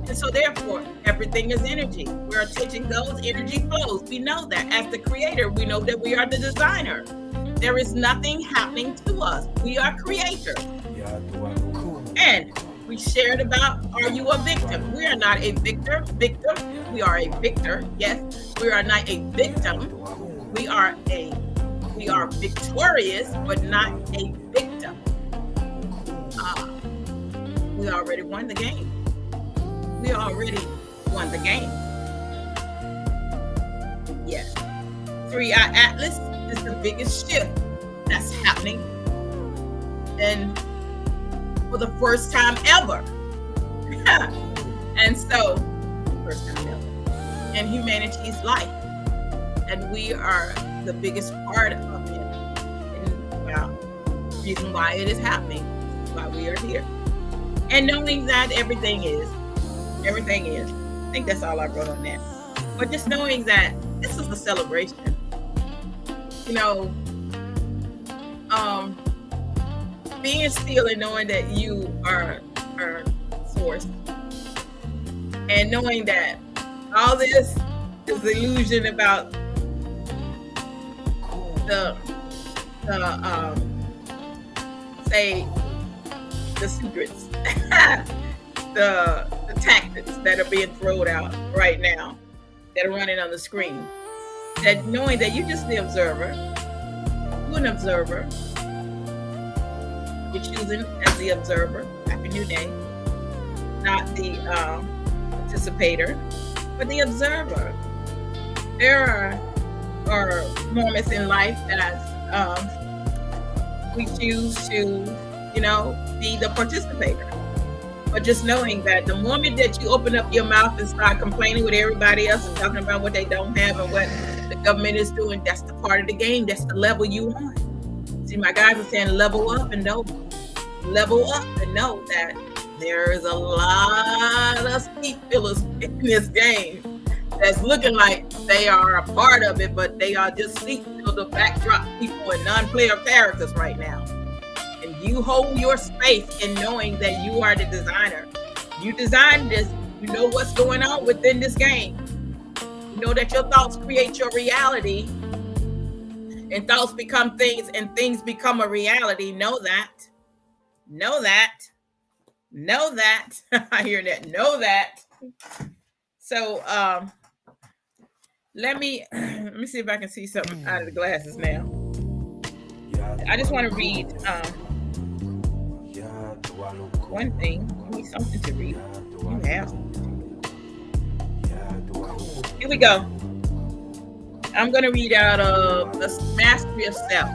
And so therefore, everything is energy. Where attention goes, energy flows. We know that. As the creator, we know that we are the designer. There is nothing happening to us. We are creators. And we shared about, are you a victim? We are not a victim. We are a victor. Yes, we are not a victim. We are victorious, but not a victim. We already won the game. We already won the game. Yes. 3-Eye Atlas is the biggest shift that's happening. And for the first time ever. And so, first time ever. In humanity's life. And we are the biggest part of it. And the reason why it is happening, why we are here. And knowing that everything is. I think that's all I wrote on that. But just knowing that this is a celebration. You know, being still and knowing that you are source. And knowing that all this is the illusion about the secrets. the tactics that are being thrown out right now that are running on the screen. That knowing that you're just the observer, you're an observer. You're choosing as the observer. Happy New Day. Not the participator, but the observer. There are moments in life that we choose to, be the participator. But just knowing that the moment that you open up your mouth and start complaining with everybody else and talking about what they don't have and what the government is doing, that's the part of the game. That's the level you on. See, my guys are saying level up and know that there is a lot of speed fillers in this game that's looking like they are a part of it, but they are just seat filler backdrop people and non-player characters right now. And you hold your space in knowing that you are the designer. You designed this. You know what's going on within this game. You know that your thoughts create your reality. And thoughts become things and things become a reality. Know that. I hear that. Know that. So let me see if I can see something out of the glasses now. I just want to read one thing. Give me something to read. You have something to read. Here we go. I'm going to read out of The Mastery of Self.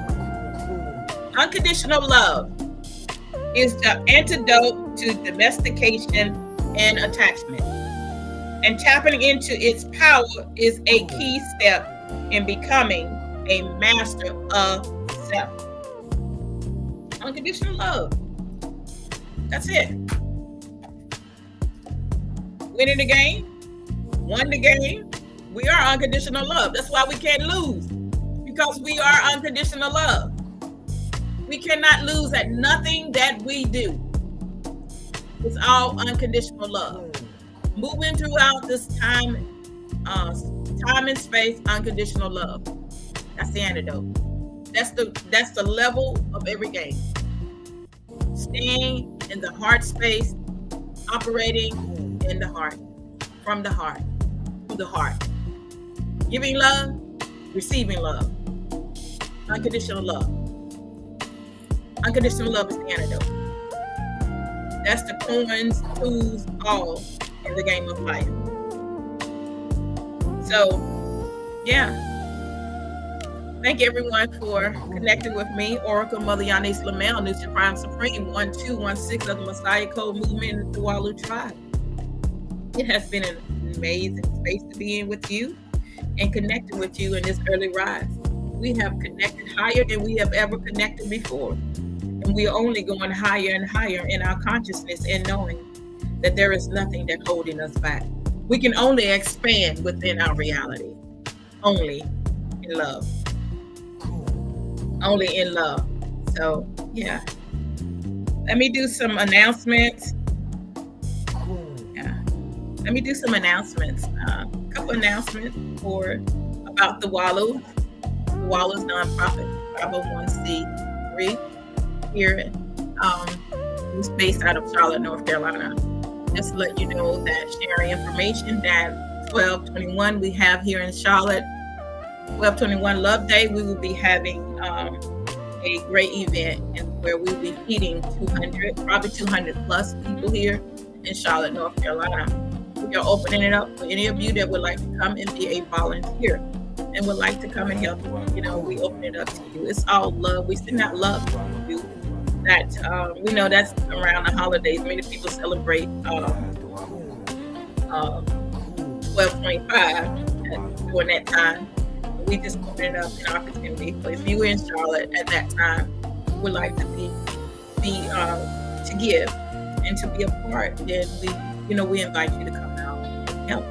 Unconditional love is the antidote to domestication and attachment. And tapping into its power is a key step in becoming a master of self. Unconditional love. That's it. Winning the game, won the game. We are unconditional love. That's why we can't lose, because we are unconditional love. We cannot lose at nothing that we do. It's all unconditional love. Moving throughout this time uh, time and space, unconditional love. That's the antidote. That's the level of every game. Staying in the heart space, operating in the heart, from the heart, to the heart. Giving love, receiving love. Unconditional love. Unconditional love is the antidote. That's the coins, tools, all in the game of life. So, yeah. Thank everyone for connecting with me, Oracle Mother Yanis Lamel, Nutri Prime Supreme, 1216 of the Messiah Code Movement in the Tuwalu Tribe. It has been an amazing space to be in with you and connecting with you in this early rise. We have connected higher than we have ever connected before. And we are only going higher and higher in our consciousness and knowing that there is nothing that's holding us back. We can only expand within our reality, only in love. Only in love. So, yeah. Let me do some announcements. Yeah. Let me do some announcements. A couple announcements about the Wallow. The Wallow's nonprofit, 501c3 here. It's based out of Charlotte, North Carolina. Just to let you know that sharing information that 1221 we have here in Charlotte, 1221 Love Day, we will be having a great event and where we'll be feeding 200 plus people here in Charlotte, North Carolina. We are opening it up for any of you that would like to come and be a volunteer and would like to come and help. We open it up to you. It's all love. We send out love to you. That we know that's around the holidays. Many people celebrate 12/25 during that time. We just open it up an opportunity. So if you were in Charlotte at that time, would like to be to give and to be a part, then we invite you to come out and help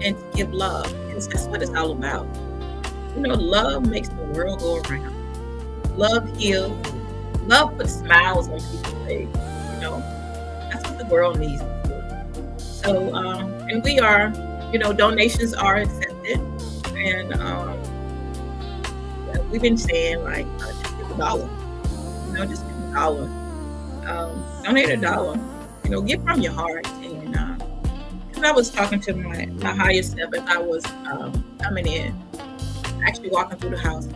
and to give love, because that's what it's all about. Love makes the world go around. Love heals. Love puts smiles on people's face. That's what the world needs to do. So, and we are, donations are accepted. And we've been saying, just give $1. Just give $1. Donate $1. Give from your heart. And because I was talking to my higher self as I was coming in, actually walking through the house.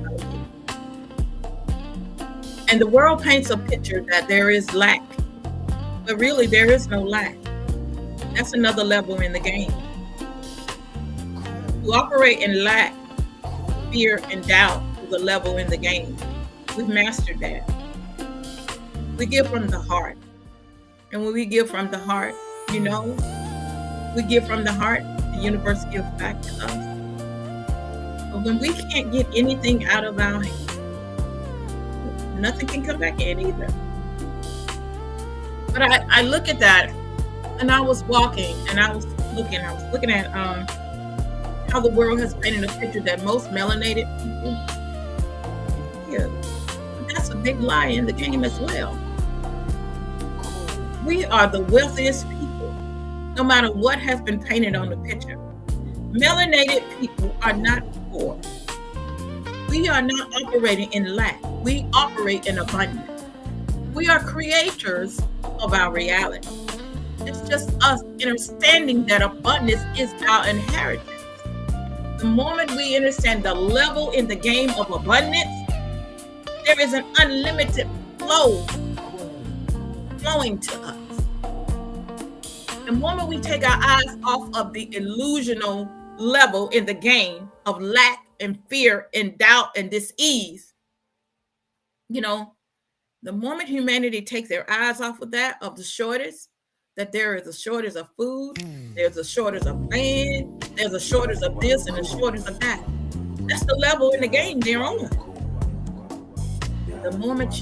And the world paints a picture that there is lack, but really there is no lack. That's another level in the game. To operate in lack, fear, and doubt is a level in the game. We've mastered that. We give from the heart. And when we give from the heart, we give from the heart, the universe gives back to us. But when we can't get anything out of our hands, nothing can come back in either. But I look at that, and I was walking, and I was looking at how the world has painted a picture that most melanated people, that's a big lie in the game as well. We are the wealthiest people, no matter what has been painted on the picture. Melanated people are not poor. We are not operating in lack. We operate in abundance. We are creators of our reality. It's just us understanding that abundance is our inheritance. The moment we understand the level in the game of abundance, there is an unlimited flow flowing to us. The moment we take our eyes off of the illusional level in the game of lack and fear and doubt and dis-ease, the moment humanity takes their eyes off of that, of the shortage, that there is a shortage of food, there's a shortage of land, there's a shortage of this and a shortage of that. That's the level in the game they're on. The moment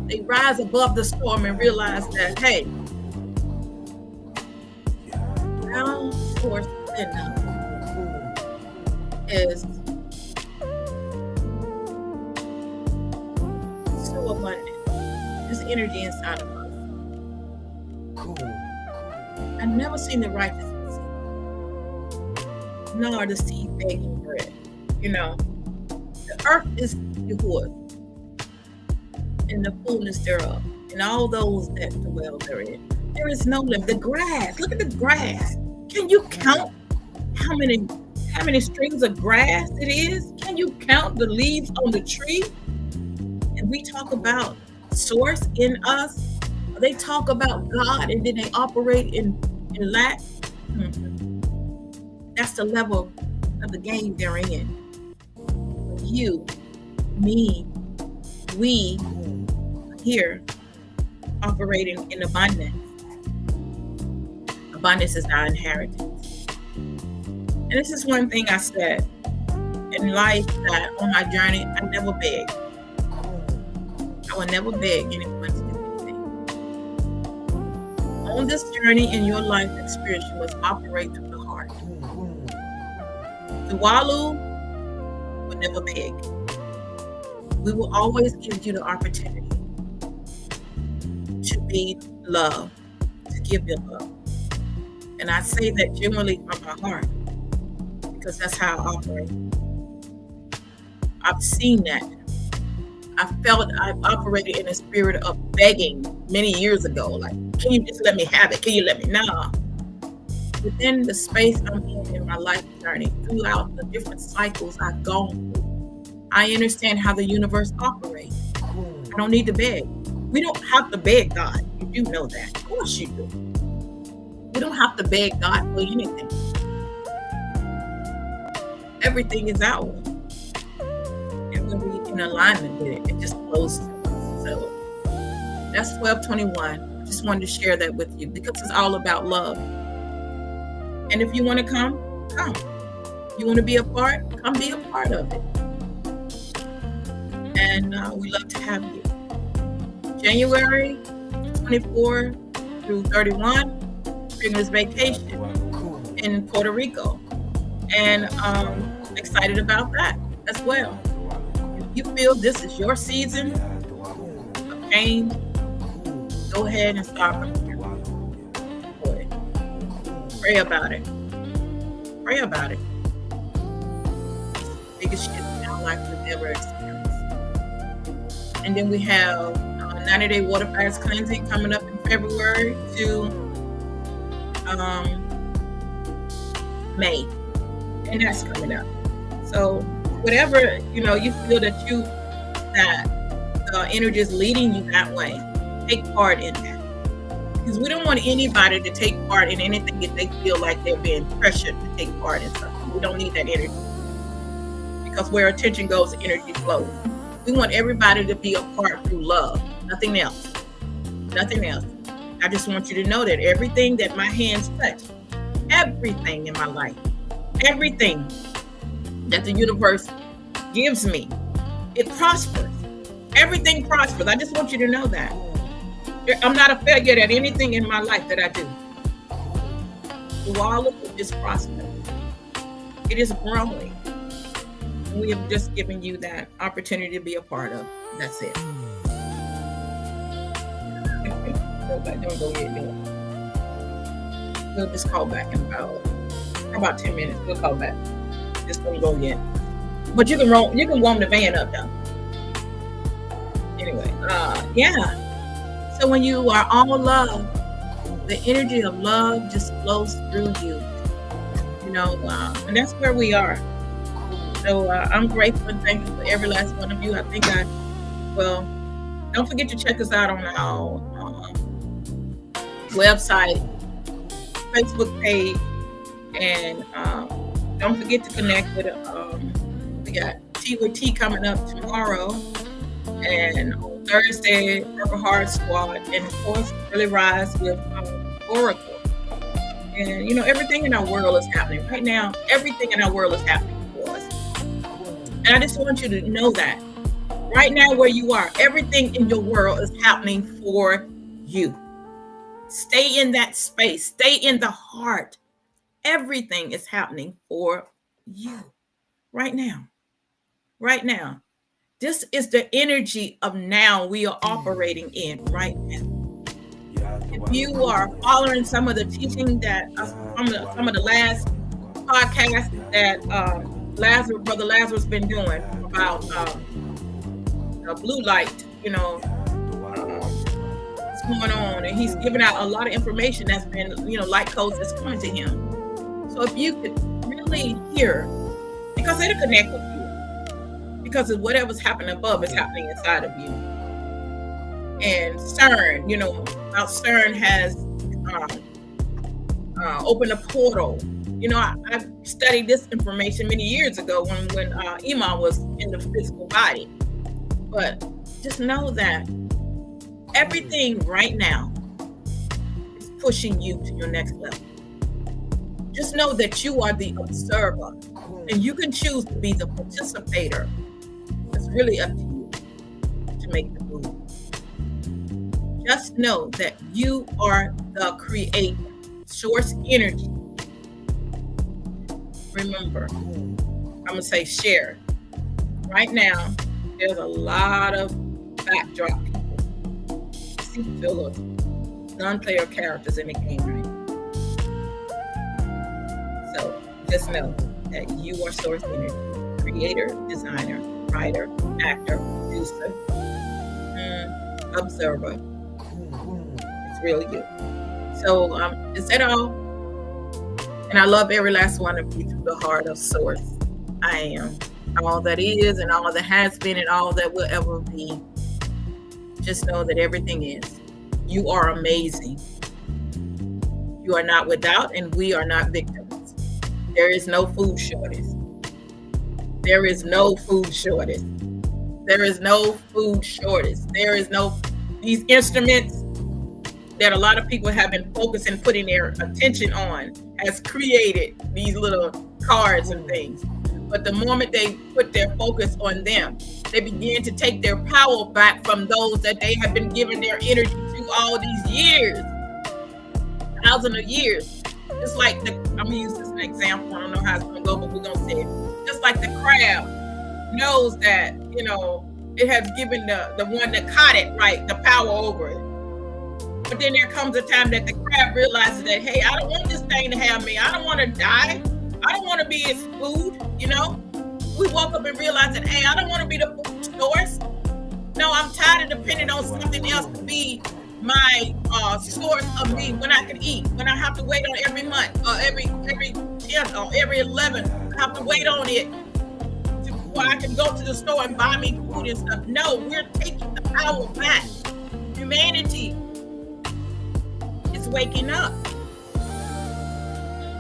they rise above the storm and realize that, hey, our source enough is so abundant. This energy inside of us. I've never seen the righteous forsaken, nor the seed begging bread. You know, the earth is Yahuwah, and the fullness thereof, and all those that dwell therein. There is no limit. The grass, look at the grass. Can you count how many strings of grass it is? Can you count the leaves on the tree? And we talk about source in us. They talk about God, and then they operate in lack. That's the level of the game they're in. You, me, we here operating in abundance. Abundance is our inheritance. And this is one thing I said in life, that on my journey, I never begged. I will never beg anyone to do anything. On this journey in your life experience, you must operate through the heart. The Walu will never beg. We will always give you the opportunity to be love, to give your love. And I say that genuinely from my heart, because that's how I operate. I've seen that. I've operated in a spirit of begging many years ago. Like, can you just let me have it? Can you let me? Nah. Within the space I'm in my life journey, throughout the different cycles I've gone through, I understand how the universe operates. I don't need to beg. We don't have to beg God. You do know that. Of course you do. We don't have to beg God for anything. Everything is ours. And when we're in alignment with it, it just flows to us. So that's 1221. I just wanted to share that with you because it's all about love. And if you want to come, come. You want to be a part? Come be a part of it. And we love to have you. January 24 through 31, Springer's vacation in Puerto Rico. And excited about that as well. If you feel this is your season of change, go ahead and start preparing for it. Pray about it. Pray about it. Biggest shift in our life we've ever experienced. And then we have 90-day water fast cleansing coming up in February to May. And that's coming up. So whatever, you feel that the energy is leading you that way, take part in that. Because we don't want anybody to take part in anything if they feel like they're being pressured to take part in something. We don't need that energy. Because where attention goes, energy flows. We want everybody to be a part through love. Nothing else. Nothing else. I just want you to know that everything that my hands touch, everything in my life, everything that the universe gives me, it prospers. Everything prospers. I just want you to know that. I'm not a failure at anything in my life that I do. The wall is prospering. It is growing. We have just given you that opportunity to be a part of. That's it. Don't go yet. We'll just call back in about 10 minutes. We'll call back. Just don't go yet. But you can warm the van up though. Anyway, yeah. So when you are all love, the energy of love just flows through you. And that's where we are. So I'm grateful and thankful for every last one of you. Don't forget to check us out on our website, Facebook page, and don't forget to connect with we got Tea with Tea coming up tomorrow, and on Thursday, Purple Heart Squad, and of course, Early Rise with Oracle. And everything in our world is happening right now. Everything in our world is happening for us, and I just want you to know that right now, where you are, everything in your world is happening for you. Stay in that space. Stay in the heart. Everything is happening for you right now. Right now. This is the energy of now we are operating in right now. If you are following some of the teaching that some of the last podcast that Brother Lazarus been doing about blue light, what's going on, and he's giving out a lot of information that's been, light codes that's coming to him. So if you could really hear, because it'll connect with you, because of whatever's happening above is happening inside of you. And CERN, how CERN has opened a portal. I studied this information many years ago when Iman was in the physical body. But just know that everything right now is pushing you to your next level. Just know that you are the observer, and you can choose to be the participator. It's really up to you to make the move. Just know that you are the creator, source energy. Remember, I'm going to say share. Right now, there's a lot of backdrop people. Seat fillers, non-player characters in the game right now. So just know that you are source energy. Creator, designer, writer, actor, producer, observer. It's really you. So is that all? And I love every last one of you through the heart of source. I am all that is and all that has been and all that will ever be. Just know that everything is. You are amazing. You are not without, and we are not victims. There is no food shortage. There is no food shortage. There is no food shortage. There is no, these instruments that a lot of people have been focusing, putting their attention on, has created these little cards and things. But the moment they put their focus on them, they begin to take their power back from those that they have been giving their energy to all these years, thousands of years. Just like I'm gonna use this as an example. I don't know how it's gonna go, but we're gonna say it. Just like the crab knows that, it has given the one that caught it right the power over it. But then there comes a time that the crab realizes that, hey, I don't want this thing to have me. I don't want to die. I don't want to be its food, We woke up and realized that, hey, I don't want to be the food source. No, I'm tired of depending on something else to be my source of me when I can eat. When I have to wait on every month or every 10th or every 11th, I have to wait on it before I can go to the store and buy me food and stuff. No, we're taking the power back. Humanity is waking up.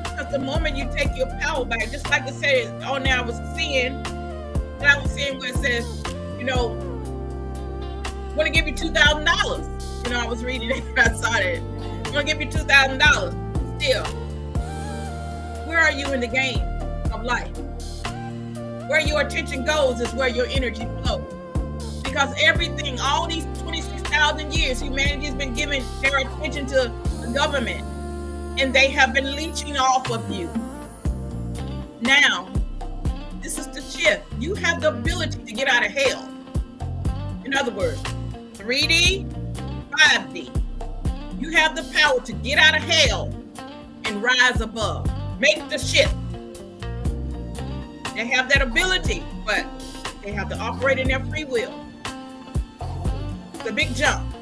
Because the moment you take your power back, just like it says on there, I was seeing where it says, want to give you $2,000. I was reading it, I saw it. I'm going to give you $2,000. Still, where are you in the game of life? Where your attention goes is where your energy flows. Because everything, all these 26,000 years, humanity has been giving their attention to the government. And they have been leeching off of you. Now, this is the shift. You have the ability to get out of hell. In other words, 3D, 5D. You have the power to get out of hell and rise above. Make the shift. They have that ability, but they have to operate in their free will. It's a big jump.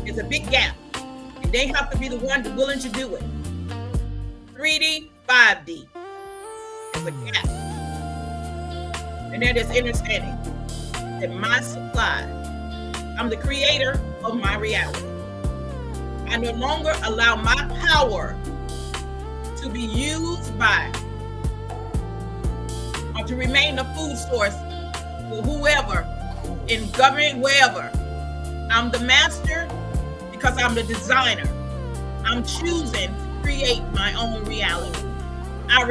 It's a big gap. And they have to be the one willing to do it. 3D, 5D. It's a gap. And that is understanding that my supply, I'm the creator of my reality. I no longer allow my power to be used by or to remain a food source for whoever in government, wherever. I'm the master because I'm the designer. I'm choosing to create my own reality. I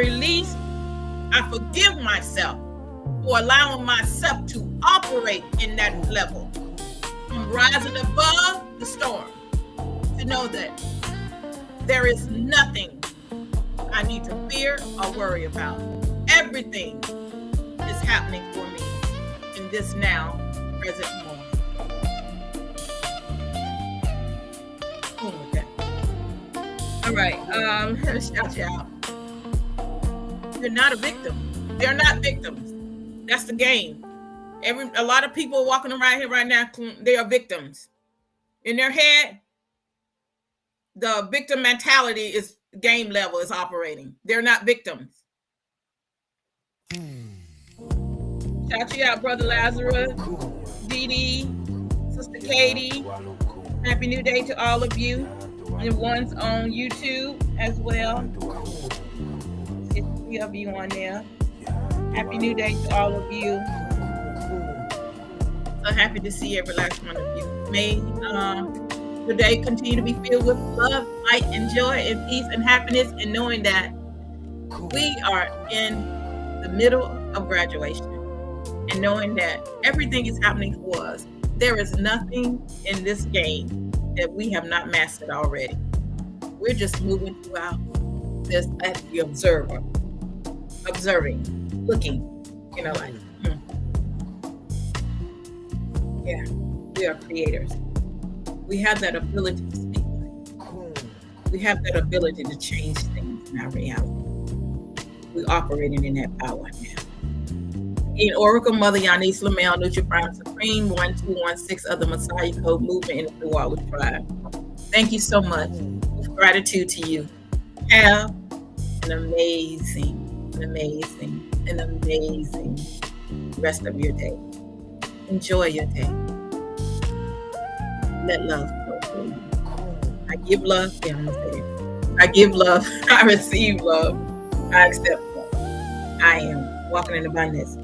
forgive myself for allowing myself to operate in that level. I'm rising above the storm to know that there is nothing I need to fear or worry about. Everything is happening for me in this now, present moment. All right, shout you out. You're not a victim. They're not victims. That's the game. A lot of people walking around here right now, they are victims. In their head, the victim mentality is game level is operating. They're not victims. Shout you out, Brother Lazarus, Dee Dee, Sister Katie. Happy New Day to all of you. And the ones on YouTube as well. There's 3 of you on there. Happy New Day to all of you. So happy to see every last one of you. May the day continue to be filled with love, light, and joy, and peace, and happiness, and knowing that we are in the middle of graduation, and knowing that everything is happening for us. There is nothing in this game that we have not mastered already. We're just moving throughout this as the observer, observing, looking, like, yeah, we are creators. We have that ability to speak. We have that ability to change things in our reality. We're operating in that power now. In Oracle Mother Yanis Lamel, NutriPrime Supreme, 1216 of the Messiah Code Movement in the Tuwalu Tribe. Thank you so much. With gratitude to you. Have an amazing rest of your day. Enjoy your day. Let love flow through you. I give love. Yeah, I'm gonna say it. I give love. I receive love. I accept love. I am walking in abundance.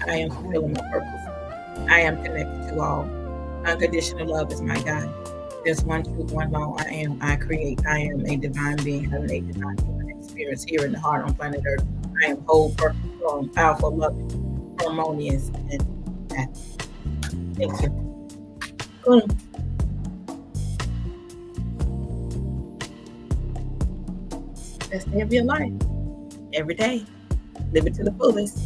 I am fulfilling my purpose. I am connected to all. Unconditional love is my guide. There's one truth, one law. I create. I am a divine being having a divine human experience here in the heart on planet Earth. I am whole, perfect, strong, powerful, loving, harmonious, and happy. Thank you. Boom. Best day of your life. Every day. Live it to the fullest.